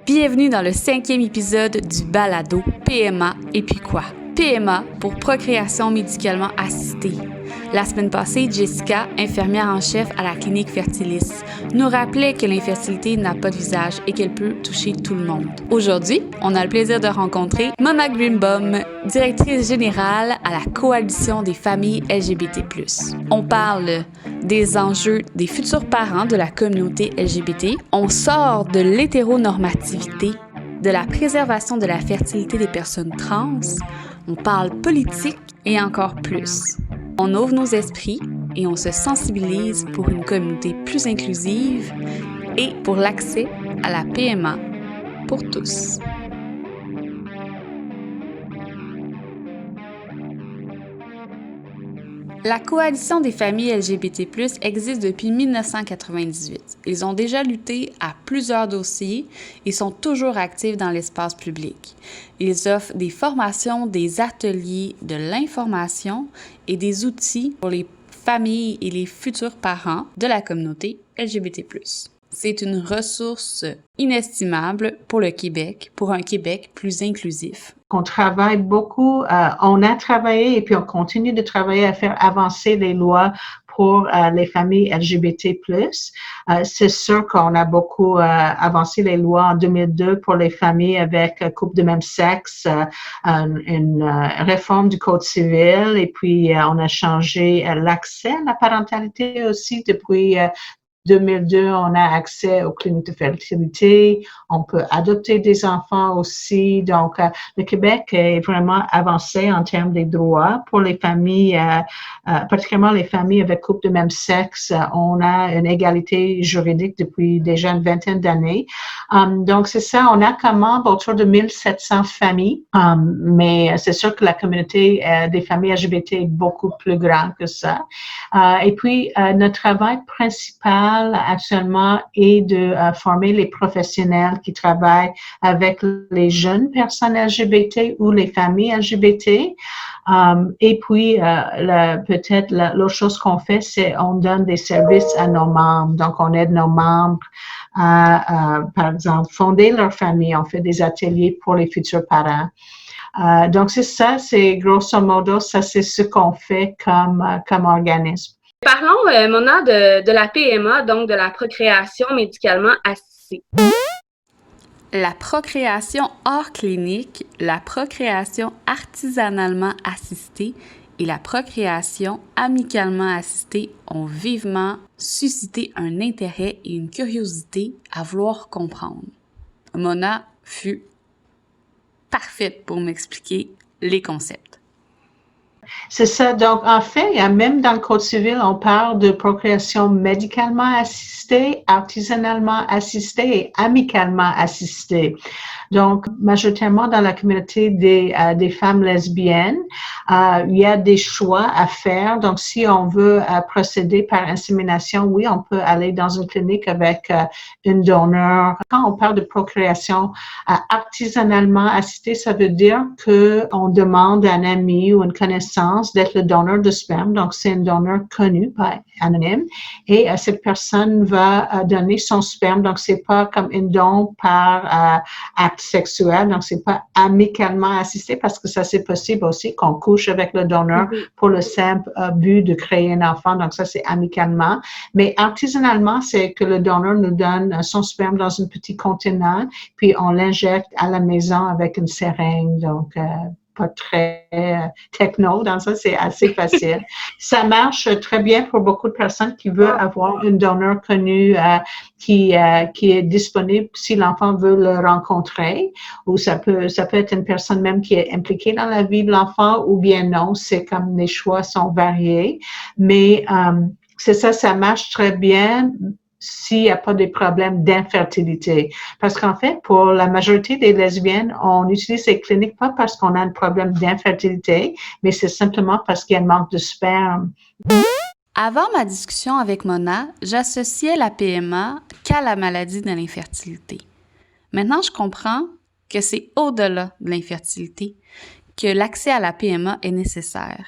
Bienvenue dans le 5e épisode du balado PMA et puis quoi? PMA pour procréation médicalement assistée. La semaine passée, Jessica, infirmière en chef à la clinique Fertilis, nous rappelait que l'infertilité n'a pas de visage et qu'elle peut toucher tout le monde. Aujourd'hui, on a le plaisir de rencontrer Mona Greenbaum, directrice générale à la Coalition des familles LGBT+. On parle des enjeux des futurs parents de la communauté LGBT. On sort de l'hétéronormativité, de la préservation de la fertilité des personnes trans. On parle politique et encore plus. On ouvre nos esprits et on se sensibilise pour une communauté plus inclusive et pour l'accès à la PMA pour tous. La Coalition des familles LGBT+ existe depuis 1998. Ils ont déjà lutté à plusieurs dossiers et sont toujours actifs dans l'espace public. Ils offrent des formations, des ateliers, de l'information et des outils pour les familles et les futurs parents de la communauté LGBT+. C'est une ressource inestimable pour le Québec, pour un Québec plus inclusif. On travaille beaucoup, on a travaillé et puis on continue de travailler à faire avancer les lois pour les familles LGBT+. C'est sûr qu'on a beaucoup avancé les lois en 2002 pour les familles avec couple de même sexe, une réforme du Code civil et puis on a changé l'accès à la parentalité aussi depuis 2002, on a accès aux cliniques de fertilité, on peut adopter des enfants aussi. Donc, le Québec est vraiment avancé en termes des droits pour les familles, particulièrement les familles avec couple de même sexe. On a une égalité juridique depuis déjà une vingtaine d'années. Donc, c'est ça, on a quand même autour de 1700 familles, mais c'est sûr que la communauté des familles LGBT est beaucoup plus grande que ça. Et puis, notre travail principal actuellement est de former les professionnels qui travaillent avec les jeunes personnes LGBT ou les familles LGBT. Et puis, peut-être l'autre chose qu'on fait, c'est on donne des services à nos membres. Donc, on aide nos membres à, par exemple, fonder leur famille. On fait des ateliers pour les futurs parents. Donc, c'est ça, c'est grosso modo, ça c'est ce qu'on fait comme organisme. Parlons, Mona, de la PMA, donc de la procréation médicalement assistée. La procréation hors clinique, la procréation artisanalement assistée et la procréation amicalement assistée ont vivement suscité un intérêt et une curiosité à vouloir comprendre. Mona fut parfaite pour m'expliquer les concepts. C'est ça. Donc, en fait, même dans le Code civil, on parle de procréation médicalement assistée, artisanalement assistée et amicalement assistée. Donc, majoritairement dans la communauté des femmes lesbiennes, il y a des choix à faire. Donc, si on veut procéder par insémination, oui, on peut aller dans une clinique avec une donneur. Quand on parle de procréation artisanalement assistée, ça veut dire que on demande à un ami ou une connaissance d'être le donneur de sperme. Donc, c'est un donneur connu, pas anonyme. Et cette personne va donner son sperme. Donc, c'est pas comme une don par acte sexuel. Donc, c'est pas amicalement assisté parce que ça, c'est possible aussi qu'on couche avec le donneur pour le simple but de créer un enfant. Donc, ça, c'est amicalement. Mais artisanalement, c'est que le donneur nous donne son sperme dans un petit contenant, puis on l'injecte à la maison avec une seringue. Donc, pas très techno, dans ça, c'est assez facile. Ça marche très bien pour beaucoup de personnes qui veulent avoir une donneur connue qui est disponible si l'enfant veut le rencontrer, ou ça peut être une personne même qui est impliquée dans la vie de l'enfant, ou bien non, c'est comme les choix sont variés. Mais c'est ça, ça marche très bien s'il n'y a pas de problème d'infertilité. Parce qu'en fait, pour la majorité des lesbiennes, on utilise ces cliniques pas parce qu'on a un problème d'infertilité, mais c'est simplement parce qu'il y a un manque de sperme. Avant ma discussion avec Mona, j'associais la PMA qu'à la maladie de l'infertilité. Maintenant, je comprends que c'est au-delà de l'infertilité, que l'accès à la PMA est nécessaire.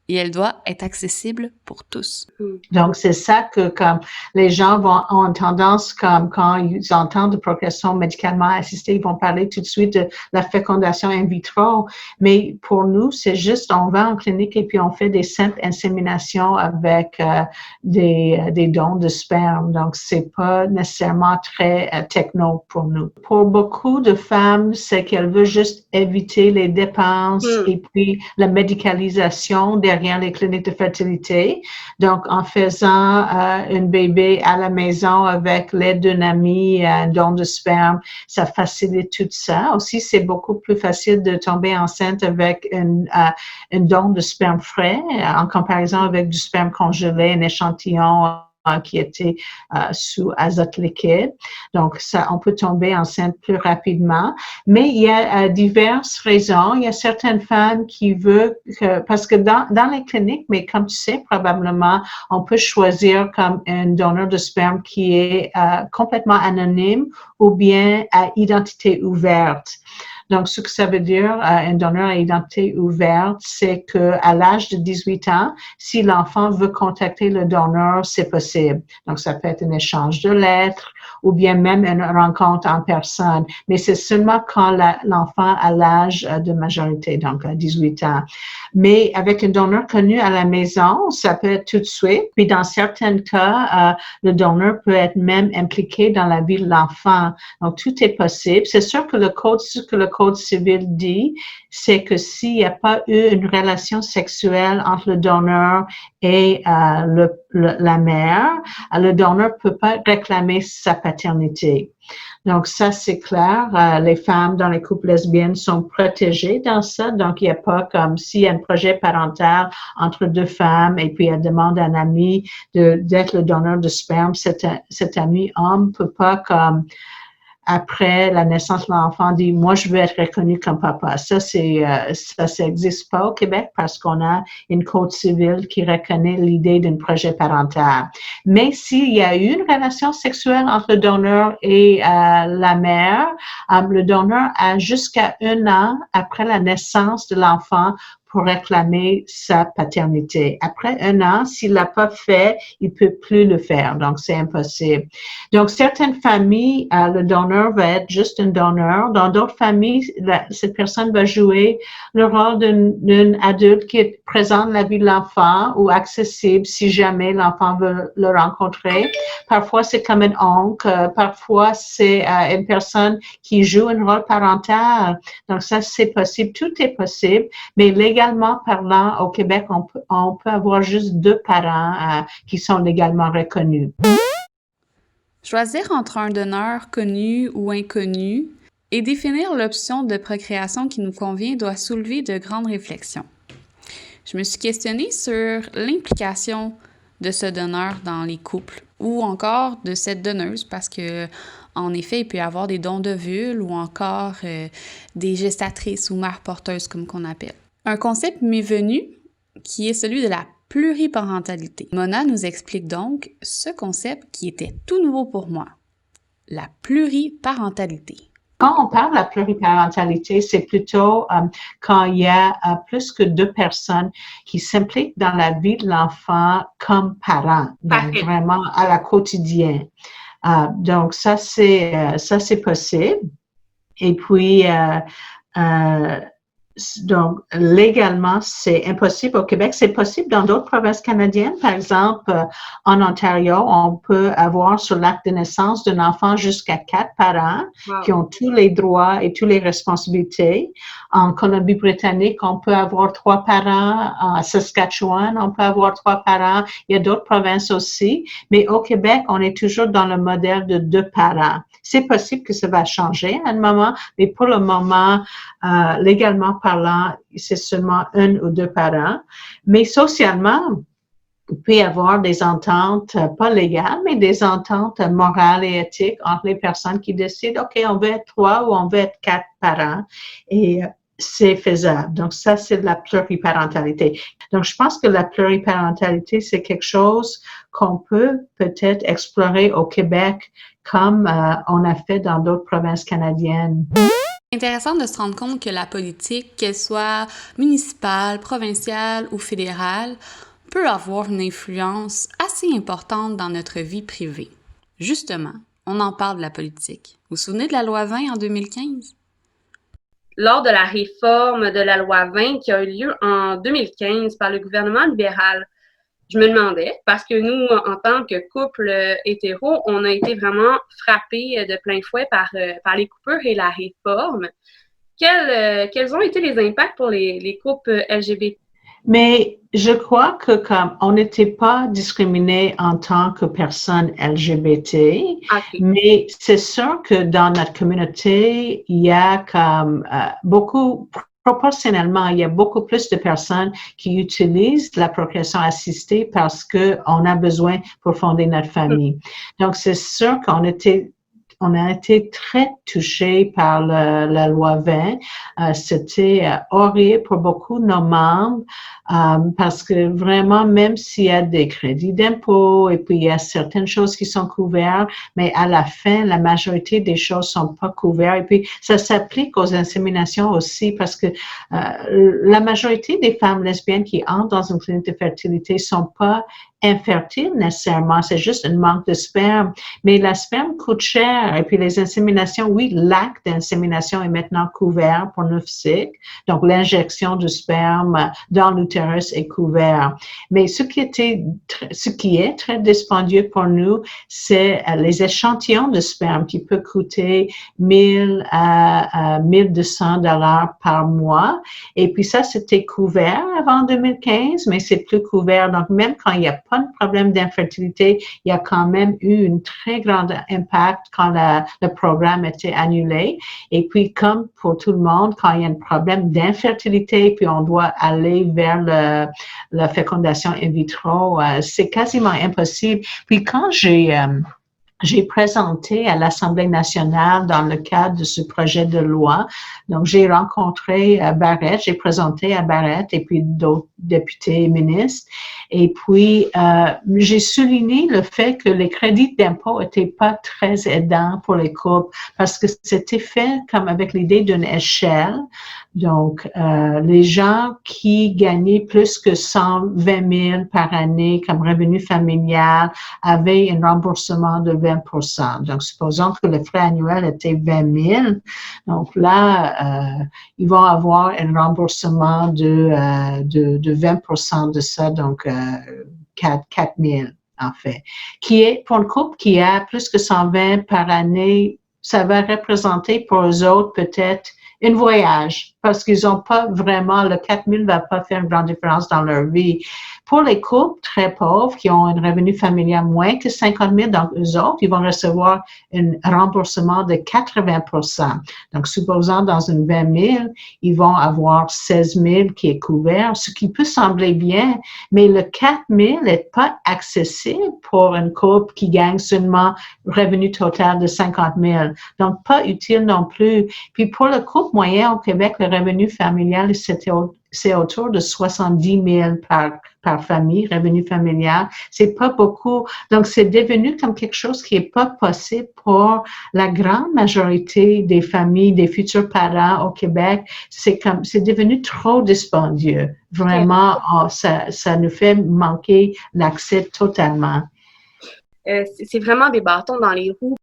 et elle doit être accessible pour tous. Donc, c'est ça que comme les gens ont tendance, comme quand ils entendent de procréation médicalement assistée, ils vont parler tout de suite de la fécondation in vitro. Mais pour nous, c'est juste, on va en clinique et puis on fait des simples inséminations avec des dons de sperme. Donc, c'est pas nécessairement très techno pour nous. Pour beaucoup de femmes, c'est qu'elles veulent juste éviter les dépenses et puis la médicalisation derrière les cliniques de fertilité. Donc, en faisant un bébé à la maison avec l'aide d'un ami, un don de sperme, ça facilite tout ça. Aussi, c'est beaucoup plus facile de tomber enceinte avec un don de sperme frais en comparaison avec du sperme congelé, un échantillon qui était sous azote liquide. Donc, ça, on peut tomber enceinte plus rapidement. Mais il y a diverses raisons. Il y a certaines femmes qui veulent parce que dans les cliniques, mais comme tu sais, probablement, on peut choisir comme un donneur de sperme qui est complètement anonyme ou bien à identité ouverte. Donc, ce que ça veut dire, un donneur à identité ouverte, c'est que à l'âge de 18 ans, si l'enfant veut contacter le donneur, c'est possible. Donc, ça peut être un échange de lettres ou bien même une rencontre en personne. Mais c'est seulement quand l'enfant a l'âge de majorité, donc à 18 ans. Mais avec un donneur connu à la maison, ça peut être tout de suite. Puis dans certains cas, le donneur peut être même impliqué dans la vie de l'enfant. Donc, tout est possible. C'est sûr que ce que le Code civil dit, c'est que s'il n'y a pas eu une relation sexuelle entre le donneur et la mère, le donneur ne peut pas réclamer sa paternité. Donc, ça, c'est clair. Les femmes dans les couples lesbiennes sont protégées dans ça. Donc, il n'y a pas comme s'il y a un projet parental entre deux femmes et puis elle demande à un ami d'être le donneur de sperme. Cet ami homme peut pas comme après la naissance de l'enfant dit moi je veux être reconnu comme papa. Ça n'existe pas au Québec parce qu'on a une code civile qui reconnaît l'idée d'un projet parental. Mais s'il y a eu une relation sexuelle entre le donneur et la mère, le donneur a jusqu'à 1 an après la naissance de l'enfant pour réclamer sa paternité. Après 1 an, s'il l'a pas fait, il peut plus le faire. Donc, c'est impossible. Donc, certaines familles, le donneur va être juste un donneur. Dans d'autres familles, cette personne va jouer le rôle d'un adulte qui est présent dans la vie de l'enfant ou accessible si jamais l'enfant veut le rencontrer. Parfois, c'est comme un oncle. Parfois, c'est une personne qui joue un rôle parental. Donc, ça, c'est possible. Tout est possible. Mais légalement parlant, au Québec, on peut avoir juste 2 parents qui sont légalement reconnus. Choisir entre un donneur connu ou inconnu et définir l'option de procréation qui nous convient doit soulever de grandes réflexions. Je me suis questionnée sur l'implication de ce donneur dans les couples ou encore de cette donneuse parce que en effet, il peut y avoir des dons d'ovules ou encore des gestatrices ou mères porteuses comme qu'on appelle. Un concept m'est venu qui est celui de la pluriparentalité. Mona nous explique donc ce concept qui était tout nouveau pour moi, la pluriparentalité. Quand on parle de la pluriparentalité, c'est plutôt quand il y a plus que 2 personnes qui s'impliquent dans la vie de l'enfant comme parents, donc vraiment à la quotidienne. Donc ça c'est possible. Et puis donc, légalement, c'est impossible au Québec. C'est possible dans d'autres provinces canadiennes. Par exemple, en Ontario, on peut avoir sur l'acte de naissance d'un enfant jusqu'à 4 parents qui ont tous les droits et toutes les responsabilités. En Colombie-Britannique, on peut avoir 3 parents. En Saskatchewan, on peut avoir 3 parents. Il y a d'autres provinces aussi. Mais au Québec, on est toujours dans le modèle de 2 parents. C'est possible que ça va changer à un moment, mais pour le moment, légalement parlant, c'est seulement 1 ou 2 parents. Mais socialement, il peut y avoir des ententes, pas légales, mais des ententes morales et éthiques entre les personnes qui décident, OK, on veut être 3 ou on veut être 4 parents. Et c'est faisable. Donc, ça, c'est de la pluriparentalité. Donc, je pense que la pluriparentalité, c'est quelque chose qu'on peut peut-être explorer au Québec comme on a fait dans d'autres provinces canadiennes. Intéressant de se rendre compte que la politique, qu'elle soit municipale, provinciale ou fédérale, peut avoir une influence assez importante dans notre vie privée. Justement, on en parle de la politique. Vous vous souvenez de la loi 20 en 2015? Lors de la réforme de la loi 20 qui a eu lieu en 2015 par le gouvernement libéral, je me demandais, parce que nous, en tant que couple hétéro, on a été vraiment frappés de plein fouet par les coupures et la réforme. Quels ont été les impacts pour les couples LGBT? Mais je crois que comme on n'était pas discriminé en tant que personne LGBT, Okay. mais c'est sûr que dans notre communauté, il y a comme proportionnellement, il y a beaucoup plus de personnes qui utilisent la procréation assistée parce que on a besoin pour fonder notre famille. Donc, c'est sûr on a été très touchés par la loi 20. C'était horrible pour beaucoup de nos membres parce que vraiment, même s'il y a des crédits d'impôt et puis il y a certaines choses qui sont couvertes, mais à la fin, la majorité des choses sont pas couvertes. Et puis, ça s'applique aux inséminations aussi parce que la majorité des femmes lesbiennes qui entrent dans une clinique de fertilité sont pas infertile nécessairement, c'est juste un manque de sperme. Mais la sperme coûte cher et puis les inséminations, oui, l'acte d'insémination est maintenant couvert pour 9 cycles. Donc, l'injection du sperme dans l'utérus est couvert. Mais ce qui est très dispendieux pour nous, c'est les échantillons de sperme qui peuvent coûter 1000 à 1200 $ par mois. Et puis ça, c'était couvert avant 2015, mais c'est plus couvert. Donc, même quand il n'y a pas de problème d'infertilité, il y a quand même eu un très grand impact quand le programme était annulé. Et puis, comme pour tout le monde, quand il y a un problème d'infertilité, puis on doit aller vers la fécondation in vitro, c'est quasiment impossible. Puis quand j'ai présenté à l'Assemblée nationale dans le cadre de ce projet de loi. Donc, j'ai rencontré Barrett, j'ai présenté à Barrett et puis d'autres députés et ministres. Et puis, j'ai souligné le fait que les crédits d'impôt n'étaient pas très aidants pour les couples parce que c'était fait comme avec l'idée d'une échelle. Donc, les gens qui gagnaient plus que 120 000 par année comme revenu familial avaient un remboursement de 20%. Donc, supposons que le frais annuel était 20 000. Donc là, ils vont avoir un remboursement de 20% de ça, donc 4 000 en fait. Qui est, pour un couple qui a plus que 120 par année, ça va représenter pour eux autres peut-être un voyage, parce qu'ils n'ont pas vraiment, le 4 000 ne va pas faire une grande différence dans leur vie. Pour les couples très pauvres qui ont un revenu familial moins que 50 000, donc eux autres, ils vont recevoir un remboursement de 80%. Donc, supposons dans une 20 000, ils vont avoir 16 000 qui est couvert, ce qui peut sembler bien, mais le 4 000 n'est pas accessible pour un couple qui gagne seulement revenu total de 50 000. Donc, pas utile non plus. Puis pour le couple moyen au Québec, le revenu familial, c'est autour de 70 000 par famille, revenu familial. C'est pas beaucoup. Donc, c'est devenu comme quelque chose qui est pas possible pour la grande majorité des familles, des futurs parents au Québec. C'est devenu trop dispendieux. Vraiment, ça nous fait manquer l'accès totalement. C'est vraiment des bâtons dans les roues.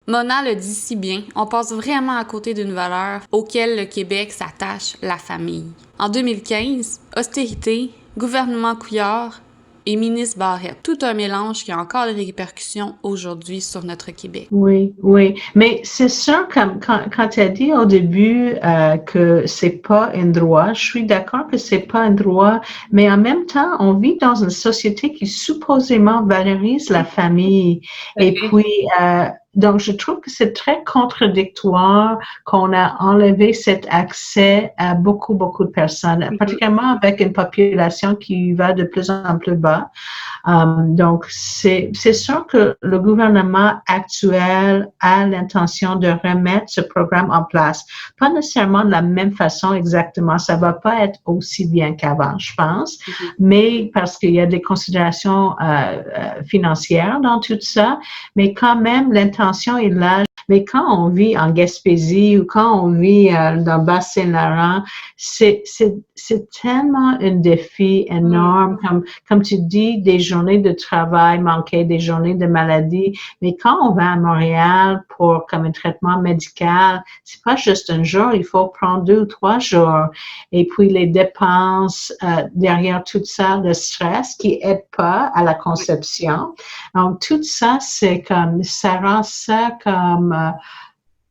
Mona le dit si bien, on passe vraiment à côté d'une valeur auquel le Québec s'attache, la famille. En 2015, austérité, gouvernement Couillard et ministre Barrette. Tout un mélange qui a encore des répercussions aujourd'hui sur notre Québec. Oui. Mais c'est sûr, quand tu as dit au début que c'est pas un droit, je suis d'accord que c'est pas un droit, mais en même temps, on vit dans une société qui supposément valorise la famille. Okay. Et puis, donc, je trouve que c'est très contradictoire qu'on a enlevé cet accès à beaucoup de personnes, particulièrement avec une population qui va de plus en plus bas. Donc, c'est sûr que le gouvernement actuel a l'intention de remettre ce programme en place. Pas nécessairement de la même façon exactement. Ça va pas être aussi bien qu'avant, je pense, mais parce qu'il y a des considérations financières dans tout ça, mais quand même, l'intention est là. Mais quand on vit en Gaspésie ou quand on vit dans Bas-Saint-Laurent, c'est tellement un défi énorme, comme tu dis, des journées de travail manquées, des journées de maladie. Mais quand on va à Montréal pour comme un traitement médical, c'est pas juste un jour, il faut prendre 2 ou 3 jours. Et puis les dépenses derrière tout ça, le stress qui aide pas à la conception. Donc tout ça, c'est comme ça rend ça comme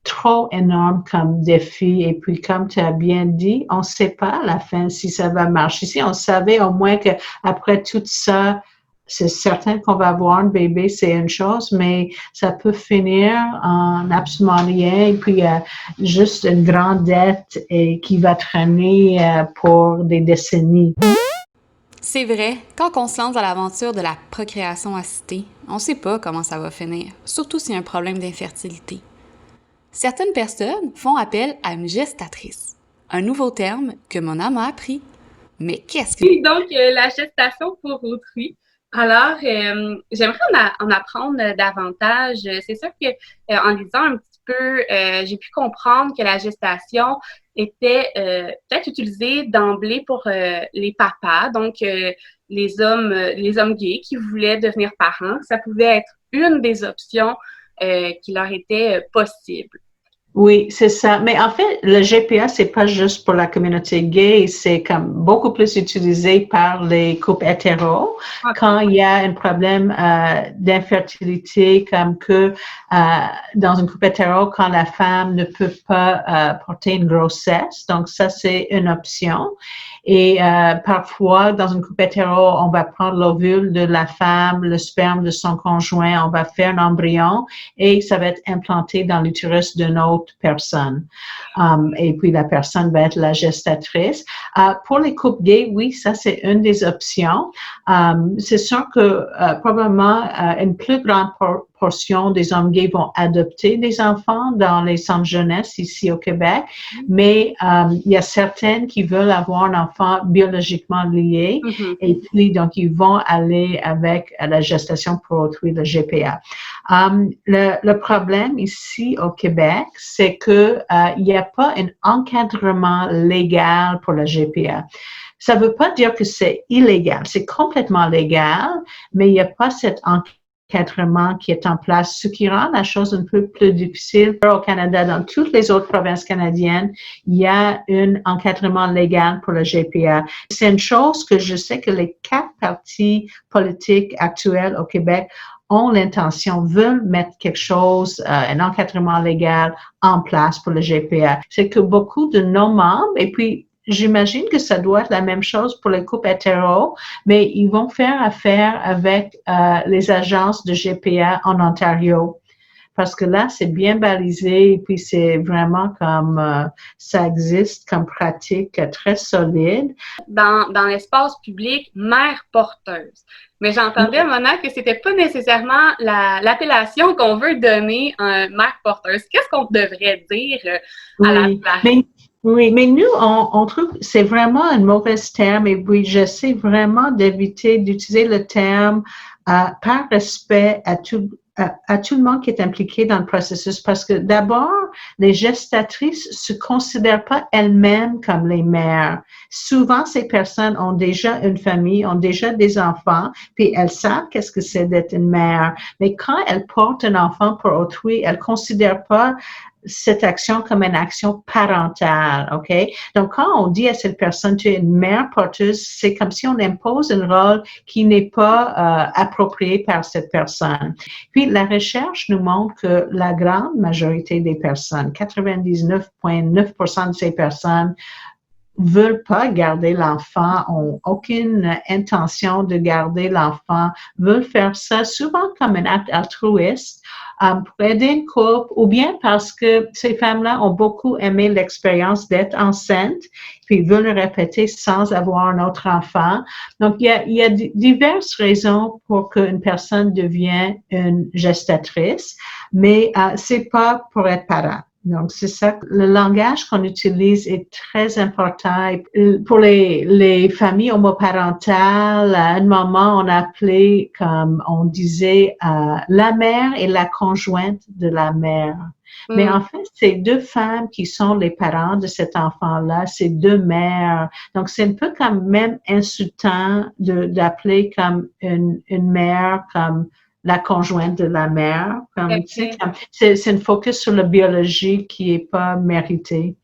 trop énorme comme défi. Et puis, comme tu as bien dit, on ne sait pas à la fin si ça va marcher. Si on savait au moins que après tout ça, c'est certain qu'on va avoir un bébé, c'est une chose, mais ça peut finir en absolument rien et puis juste une grande dette et qui va traîner pour des décennies. C'est vrai, quand on se lance dans l'aventure de la procréation assistée, on ne sait pas comment ça va finir, surtout s'il y a un problème d'infertilité. Certaines personnes font appel à une gestatrice, un nouveau terme que Mona m'a appris. Mais qu'est-ce que... Oui, donc la gestation pour autrui. Alors, j'aimerais en apprendre davantage. C'est sûr que en lisant un petit peu, j'ai pu comprendre que la gestation était peut-être utilisée d'emblée pour les papas, donc les hommes gays qui voulaient devenir parents. Ça pouvait être une des options qui leur était possible. Oui, c'est ça. Mais en fait, le GPA, c'est pas juste pour la communauté gay, c'est comme beaucoup plus utilisé par les couples hétéros quand il y a un problème d'infertilité, comme que dans un couple hétéro, quand la femme ne peut pas porter une grossesse. Donc ça, c'est une option. Et parfois, dans une couple hétéro, on va prendre l'ovule de la femme, le sperme de son conjoint, on va faire un embryon et ça va être implanté dans l'utérus d'une autre personne. Et puis, la personne va être la gestatrice. Pour les couples gays, oui, ça, c'est une des options. C'est sûr que probablement une plus grande portion des hommes gays vont adopter des enfants dans les centres jeunesse ici au Québec, mais il y a certaines qui veulent avoir un enfant biologiquement lié et puis donc ils vont aller avec la gestation pour autrui, le GPA. Le problème ici au Québec, c'est que il n'y a pas un encadrement légal pour le GPA. Ça ne veut pas dire que c'est illégal, c'est complètement légal, mais il n'y a pas cet encadrement qui est en place, ce qui rend la chose un peu plus difficile. Au Canada, dans toutes les autres provinces canadiennes, il y a un encadrement légal pour le GPA. C'est une chose que je sais que les 4 partis politiques actuels au Québec ont l'intention, veulent mettre quelque chose, un encadrement légal en place pour le GPA. C'est que beaucoup de nos membres, et puis j'imagine que ça doit être la même chose pour les couples hétéros, mais ils vont faire affaire avec les agences de GPA en Ontario. Parce que là, c'est bien balisé et puis c'est vraiment comme ça existe comme pratique très solide. Dans l'espace public, mère porteuse. Mais j'entendais, Mona, que c'était pas nécessairement l'appellation qu'on veut donner à mère porteuse. Qu'est-ce qu'on devrait dire à la place? Oui, mais nous, on trouve que c'est vraiment un mauvais terme et puis j'essaie vraiment d'éviter d'utiliser le terme par respect à tout le monde qui est impliqué dans le processus parce que d'abord, les gestatrices se considèrent pas elles-mêmes comme les mères. Souvent, ces personnes ont déjà une famille, ont déjà des enfants, puis elles savent qu'est-ce que c'est d'être une mère. Mais quand elles portent un enfant pour autrui, elles considèrent pas cette action comme une action parentale, OK? Donc, quand on dit à cette personne, tu es une mère porteuse, c'est comme si on impose un rôle qui n'est pas approprié par cette personne. Puis, la recherche nous montre que la grande majorité des personnes, 99,9% de ces personnes, veulent pas garder l'enfant, ont aucune intention de garder l'enfant, veulent faire ça souvent comme un acte altruiste pour aider une couple ou bien parce que ces femmes-là ont beaucoup aimé l'expérience d'être enceinte puis veulent le répéter sans avoir un autre enfant. Donc, il y a diverses raisons pour qu'une personne devienne une gestatrice, mais c'est pas pour être parent. Donc, c'est ça. Le langage qu'on utilise est très important. Et pour les familles homoparentales, à un moment, on appelait, comme on disait, la mère et la conjointe de la mère. Mais en fait, c'est deux femmes qui sont les parents de cet enfant-là, c'est deux mères. Donc, c'est un peu quand même insultant d'appeler comme une mère comme la conjointe de la mère. Comme, tu sais, c'est une focus sur la biologie qui est pas méritée.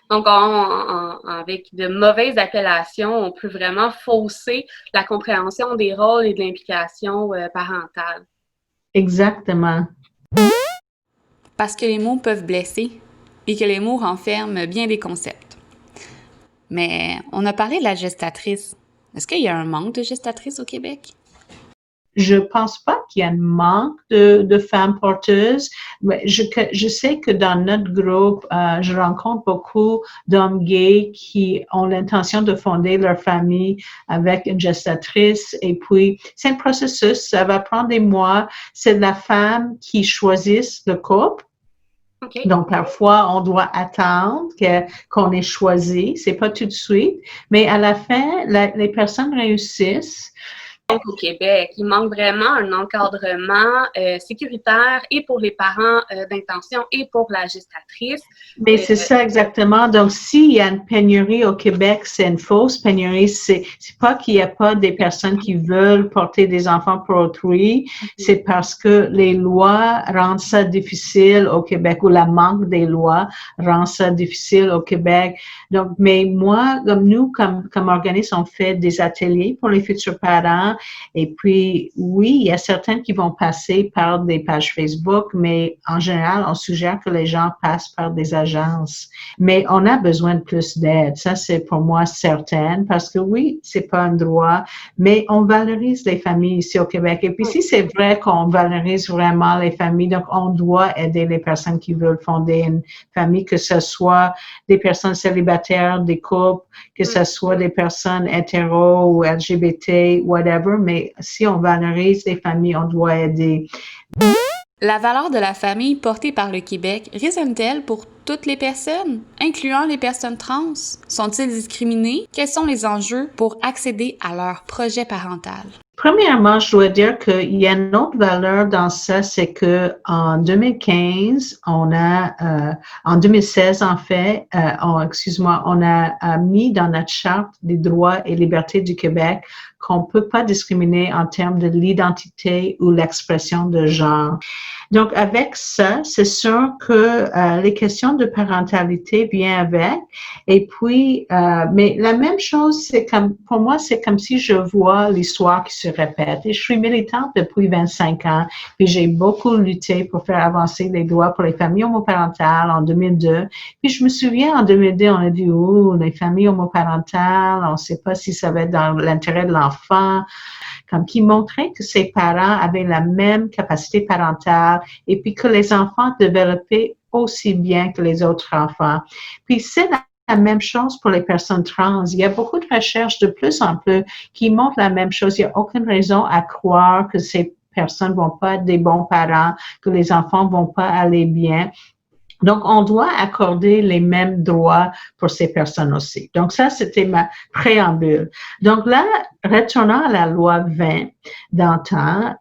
Donc, avec de mauvaises appellations, on peut vraiment fausser la compréhension des rôles et de l'implication parentale. Exactement. Parce que les mots peuvent blesser et que les mots renferment bien des concepts. Mais on a parlé de la gestatrice. Est-ce qu'il y a un manque de gestatrices au Québec? Je pense pas qu'il y a un manque de femmes porteuses. Mais je sais que dans notre groupe, je rencontre beaucoup d'hommes gays qui ont l'intention de fonder leur famille avec une gestatrice. Et puis, c'est un processus. Ça va prendre des mois. C'est la femme qui choisit le couple. Okay. Donc, parfois, on doit attendre qu'on ait choisi. C'est pas tout de suite. Mais à la fin, les personnes réussissent. Donc, au Québec, il manque vraiment un encadrement sécuritaire et pour les parents d'intention et pour la gestatrice. Mais c'est ça exactement. Donc, s'il y a une pénurie au Québec, c'est une fausse pénurie. C'est pas qu'il n'y a pas des personnes qui veulent porter des enfants pour autrui. C'est parce que les lois rendent ça difficile au Québec ou la manque des lois rend ça difficile au Québec. Donc, mais moi, comme nous, comme organisme, on fait des ateliers pour les futurs parents. Et puis, oui, il y a certaines qui vont passer par des pages Facebook, mais en général, on suggère que les gens passent par des agences. Mais on a besoin de plus d'aide. Ça, c'est pour moi certain, parce que oui, c'est pas un droit, mais on valorise les familles ici au Québec. Et puis, si c'est vrai qu'on valorise vraiment les familles, donc on doit aider les personnes qui veulent fonder une famille, que ce soit des personnes célibataires, des couples, que ce soit des personnes hétéros ou LGBT, whatever. Mais si on valorise les familles, on doit aider. La valeur de la famille portée par le Québec résonne-t-elle pour toutes les personnes, incluant les personnes trans? Sont-ils discriminés? Quels sont les enjeux pour accéder à leur projet parental? Premièrement, je dois dire qu'il y a une autre valeur dans ça, c'est que en 2015, en 2016 en fait, on a mis dans notre charte des droits et libertés du Québec qu'on peut pas discriminer en termes de l'identité ou l'expression de genre. Donc, avec ça, c'est sûr que les questions de parentalité viennent avec. Et puis, mais la même chose, c'est comme, pour moi, c'est comme si je vois l'histoire qui se répète. Et je suis militante depuis 25 ans, puis j'ai beaucoup lutté pour faire avancer les droits pour les familles homoparentales en 2002. Puis je me souviens, en 2002, on a dit, les familles homoparentales, on ne sait pas si ça va être dans l'intérêt de l'enfant, comme qui montrait que ses parents avaient la même capacité parentale et puis que les enfants développaient aussi bien que les autres enfants. Puis c'est la même chose pour les personnes trans. Il y a beaucoup de recherches de plus en plus qui montrent la même chose. Il n'y a aucune raison à croire que ces personnes vont pas être des bons parents, que les enfants vont pas aller bien. Donc, on doit accorder les mêmes droits pour ces personnes aussi. Donc, ça, c'était ma préambule. Donc là, retournant à la loi 20 d'antan,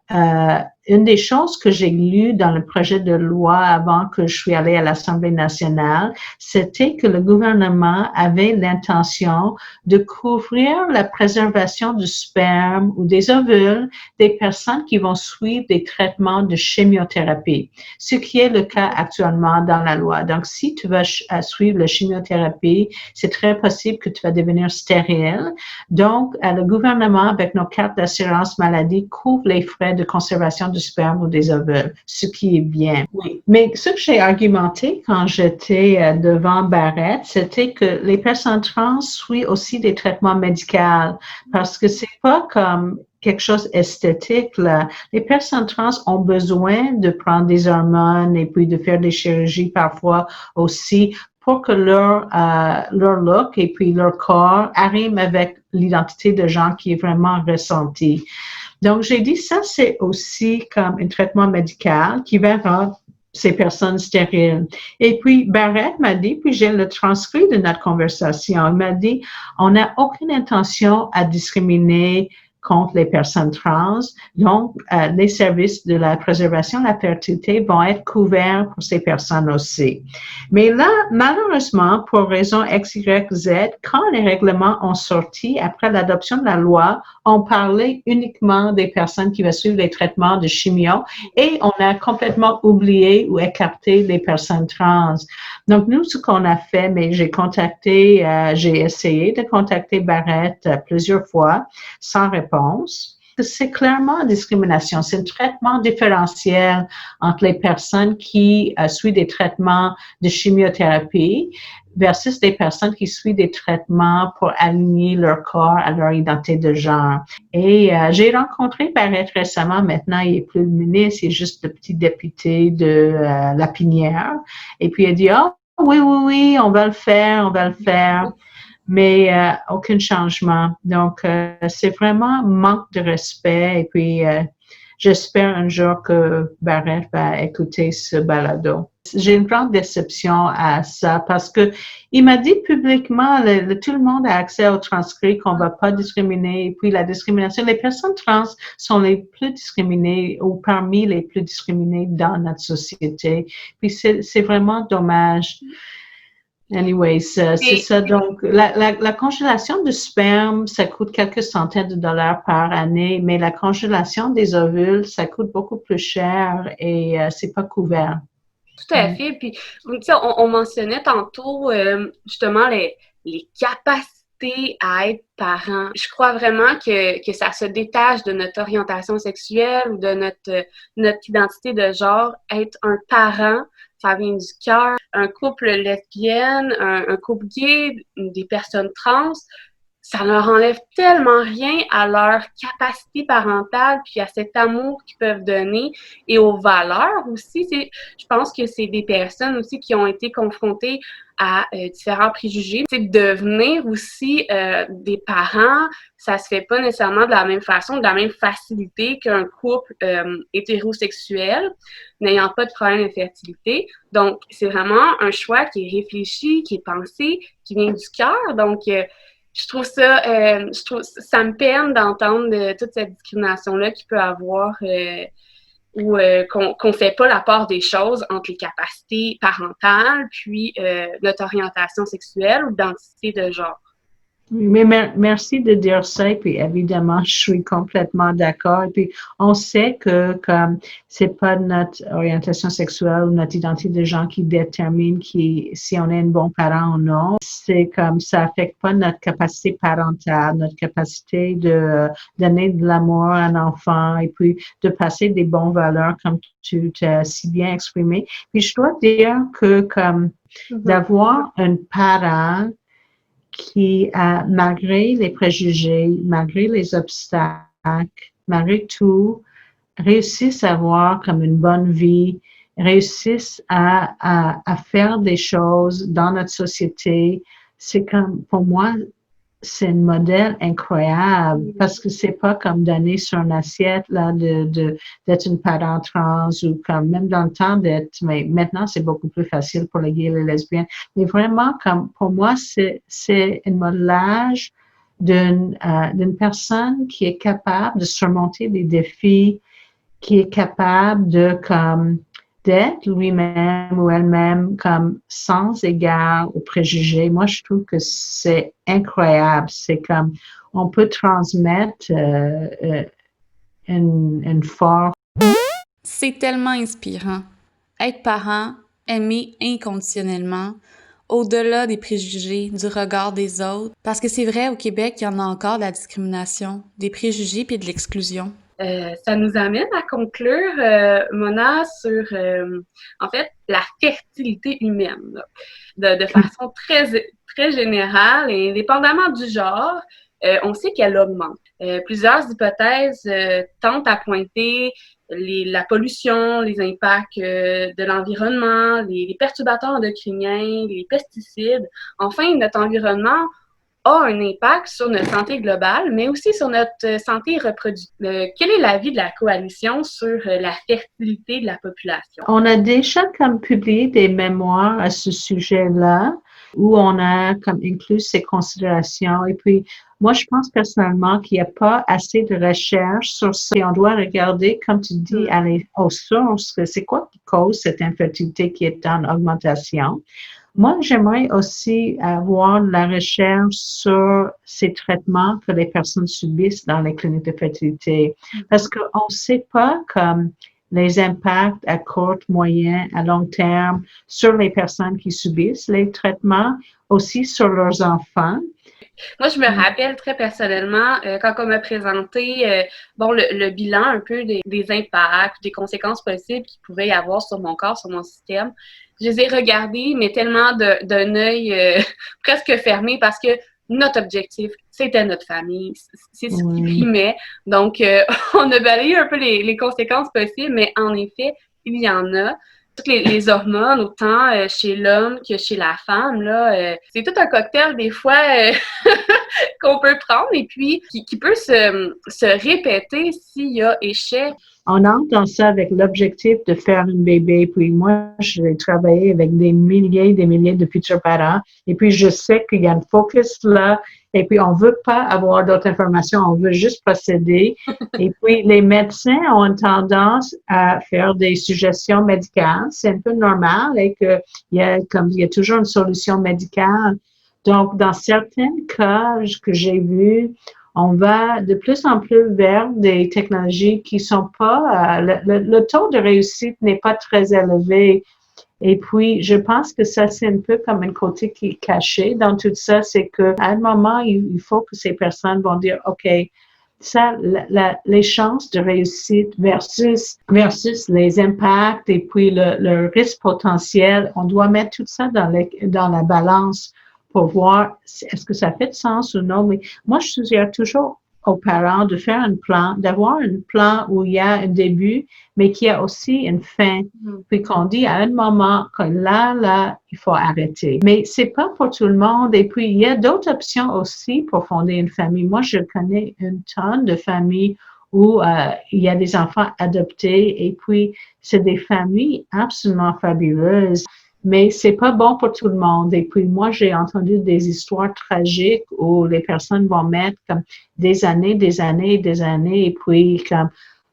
une des choses que j'ai lues dans le projet de loi avant que je suis allée à l'Assemblée nationale, c'était que le gouvernement avait l'intention de couvrir la préservation du sperme ou des ovules des personnes qui vont suivre des traitements de chimiothérapie, ce qui est le cas actuellement dans la loi. Donc, si tu vas suivre la chimiothérapie, c'est très possible que tu vas devenir stérile. Donc, le gouvernement, avec nos cartes d'assurance maladie, couvre les frais de conservation du sperme ou des ovules, ce qui est bien. Oui. Mais ce que j'ai argumenté quand j'étais devant Barrett, c'était que les personnes trans suivent aussi des traitements médicaux parce que c'est pas comme quelque chose esthétique, là. Les personnes trans ont besoin de prendre des hormones et puis de faire des chirurgies parfois aussi pour que leur look et puis leur corps arrivent avec l'identité de genre qui est vraiment ressentie. Donc, j'ai dit ça, c'est aussi comme un traitement médical qui va ces personnes stériles. Et puis, Barrett m'a dit, puis j'ai le transcrit de notre conversation, il m'a dit, on n'a aucune intention à discriminer contre les personnes trans. Donc, les services de la préservation de la fertilité vont être couverts pour ces personnes aussi. Mais là, malheureusement, pour raison X, Y, Z, quand les règlements ont sorti après l'adoption de la loi, on parlait uniquement des personnes qui vont suivre les traitements de chimio et on a complètement oublié ou écarté les personnes trans. Donc, nous, ce qu'on a fait, mais j'ai essayé de contacter Barrett plusieurs fois sans réponse. C'est clairement une discrimination. C'est un traitement différentiel entre les personnes qui suivent des traitements de chimiothérapie versus des personnes qui suivent des traitements pour aligner leur corps à leur identité de genre. Et j'ai rencontré Barrett récemment. Maintenant, il est plus le ministre, il est juste le petit député de Lapinière. Et puis, il a dit, « Oh, oui, on va le faire. » Mais aucun changement. Donc, c'est vraiment manque de respect. Et puis, j'espère un jour que Barrett va écouter ce balado. J'ai une grande déception à ça parce que il m'a dit publiquement, tout le monde a accès au transcrit, qu'on va pas discriminer. Et puis, la discrimination, les personnes trans sont les plus discriminées ou parmi les plus discriminées dans notre société. Puis, c'est vraiment dommage. Anyways, c'est ça. Donc, la congélation du sperme, ça coûte quelques centaines de dollars par année, mais la congélation des ovules, ça coûte beaucoup plus cher et c'est pas couvert. Tout à fait. Puis, tu sais, on mentionnait tantôt justement les capacités à être parent. Je crois vraiment que ça se détache de notre orientation sexuelle ou de notre identité de genre. Être un parent, ça vient du cœur. Un couple lesbienne, un couple gay, des personnes trans, ça leur enlève tellement rien à leur capacité parentale, puis à cet amour qu'ils peuvent donner et aux valeurs aussi. Je pense que c'est des personnes aussi qui ont été confrontées à différents préjugés. Devenir aussi des parents, ça se fait pas nécessairement de la même façon, de la même facilité qu'un couple hétérosexuel n'ayant pas de problème de fertilité. Donc, c'est vraiment un choix qui est réfléchi, qui est pensé, qui vient du cœur. Donc, je trouve ça me peine d'entendre toute cette discrimination-là qu'il peut avoir ou qu'on fait pas la part des choses entre les capacités parentales puis notre orientation sexuelle ou d'identité de genre. Mais merci de dire ça, et puis évidemment, je suis complètement d'accord. Et puis, on sait que comme c'est pas notre orientation sexuelle ou notre identité de genre qui détermine si on est un bon parent ou non. C'est comme ça affecte pas notre capacité parentale, notre capacité de donner de l'amour à un enfant et puis de passer des bonnes valeurs comme tu t'as si bien exprimé. Puis, je dois dire que comme d'avoir un parent qui, malgré les préjugés, malgré les obstacles, malgré tout, réussissent à avoir comme une bonne vie, réussissent à faire des choses dans notre société. C'est comme, pour moi, c'est un modèle incroyable parce que c'est pas comme donner sur une assiette là d'être une parent trans ou comme même dans le temps mais maintenant c'est beaucoup plus facile pour les gays et les lesbiennes. Mais vraiment comme pour moi c'est un modelage d'une personne qui est capable de surmonter des défis, qui est capable de comme d'être lui-même ou elle-même comme sans égard aux préjugés. Moi, je trouve que c'est incroyable. C'est comme on peut transmettre une force. C'est tellement inspirant. Être parent, aimer inconditionnellement, au-delà des préjugés, du regard des autres. Parce que c'est vrai, au Québec, il y en a encore de la discrimination, des préjugés puis de l'exclusion. Ça nous amène à conclure, Mona, sur, en fait, la fertilité humaine, là, de façon très générale et indépendamment du genre. On sait qu'elle augmente. Plusieurs hypothèses tentent à pointer la pollution, les impacts de l'environnement, les perturbateurs endocriniens, les pesticides. Enfin, notre environnement, a un impact sur notre santé globale, mais aussi sur notre santé reproductive. Quel est l'avis de la coalition sur la fertilité de la population? On a déjà comme publié des mémoires à ce sujet-là où on a comme inclus ces considérations. Et puis, moi, je pense personnellement qu'il n'y a pas assez de recherche sur ça. Et on doit regarder, comme tu dis, aller aux sources, c'est quoi qui cause cette infertilité qui est en augmentation. Moi, j'aimerais aussi avoir la recherche sur ces traitements que les personnes subissent dans les cliniques de fertilité. Parce qu'on ne sait pas comme les impacts à court, moyen, à long terme sur les personnes qui subissent les traitements, aussi sur leurs enfants. Moi, je me rappelle très personnellement, quand on m'a présenté le bilan un peu des impacts, des conséquences possibles qu'il pouvait y avoir sur mon corps, sur mon système, je les ai regardés, mais tellement d'un œil presque fermé parce que notre objectif, c'était notre famille. C'est ce qui primait. Donc, on a balayé un peu les conséquences possibles, mais en effet, il y en a. Toutes les hormones, autant chez l'homme que chez la femme, là, c'est tout un cocktail des fois qu'on peut prendre et puis qui peut se répéter s'il y a échec. On entre dans ça avec l'objectif de faire un bébé. Puis moi, j'ai travaillé avec des milliers de futurs parents. Et puis, je sais qu'il y a un focus là. Et puis, on veut pas avoir d'autres informations. On veut juste procéder. Et puis, les médecins ont une tendance à faire des suggestions médicales. C'est un peu normal et qu'il y a toujours une solution médicale. Donc, dans certains cas que j'ai vus, on va de plus en plus vers des technologies qui sont pas, le taux de réussite n'est pas très élevé. Et puis, je pense que ça, c'est un peu comme un côté qui est caché dans tout ça, c'est que à un moment, il faut que ces personnes vont dire, OK, ça, les chances de réussite versus les impacts et puis le risque potentiel, on doit mettre tout ça dans la balance pour voir est-ce que ça fait de sens ou non. Mais moi, je suggère toujours aux parents de faire un plan, d'avoir un plan où il y a un début, mais qui a aussi une fin. Puis qu'on dit à un moment que là, il faut arrêter. Mais c'est pas pour tout le monde. Et puis, il y a d'autres options aussi pour fonder une famille. Moi, je connais une tonne de familles où il y a des enfants adoptés et puis c'est des familles absolument fabuleuses. Mais c'est pas bon pour tout le monde. Et puis, moi, j'ai entendu des histoires tragiques où les personnes vont mettre comme des années, et puis comme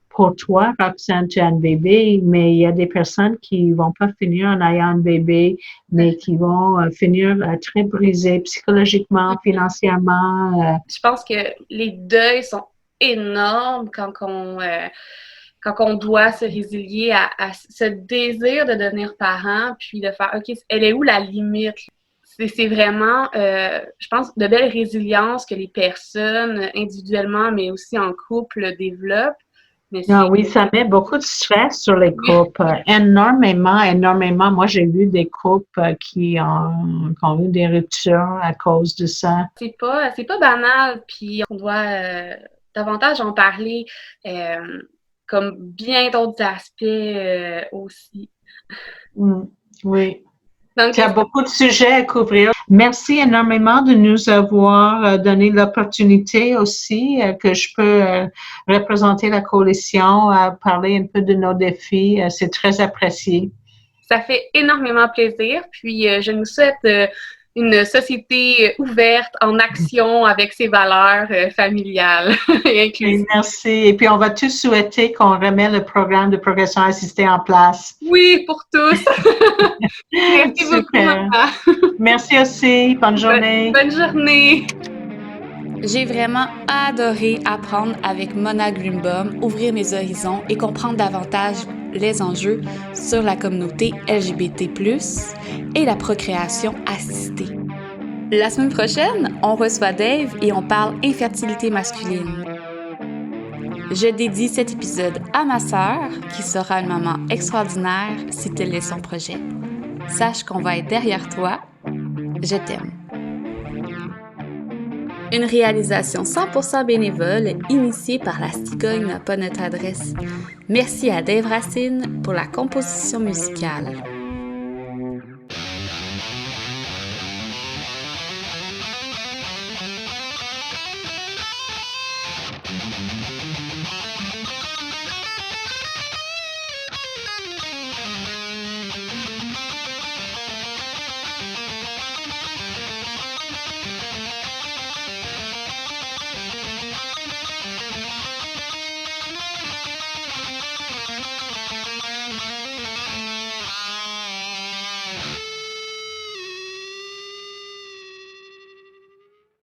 pour toi, Roxane, tu as un bébé, mais il y a des personnes qui vont pas finir en ayant un bébé, mais qui vont finir très brisées psychologiquement, financièrement. Je pense que les deuils sont énormes quand on doit se résilier à ce désir de devenir parent, puis de faire, OK, elle est où la limite? C'est vraiment, je pense, de belles résiliences que les personnes, individuellement, mais aussi en couple, développent. Oui, ça met beaucoup de stress sur les couples. Énormément. Moi, j'ai vu des couples qui ont eu des ruptures à cause de ça. C'est pas banal, puis on doit davantage en parler. Comme bien d'autres aspects aussi. Oui. Donc, il y a beaucoup de sujets à couvrir. Merci énormément de nous avoir donné l'opportunité aussi que je peux représenter la coalition, parler un peu de nos défis. C'est très apprécié. Ça fait énormément plaisir. Puis, je nous souhaite une société ouverte, en action, avec ses valeurs familiales et inclusives. Merci. Et puis, on va tous souhaiter qu'on remet le programme de progression assistée en place. Oui, pour tous. Merci beaucoup, Mona. Merci aussi. Bonne journée. Bonne journée. J'ai vraiment adoré apprendre avec Mona Greenbaum, ouvrir mes horizons et comprendre davantage les enjeux sur la communauté LGBT+, et la procréation assistée. La semaine prochaine, on reçoit Dave et on parle infertilité masculine. Je dédie cet épisode à ma sœur, qui sera une maman extraordinaire si tel est son projet. Sache qu'on va être derrière toi. Je t'aime. Une réalisation 100% bénévole initiée par la cigogne n'a pas notre adresse. Merci à Dave Racine pour la composition musicale.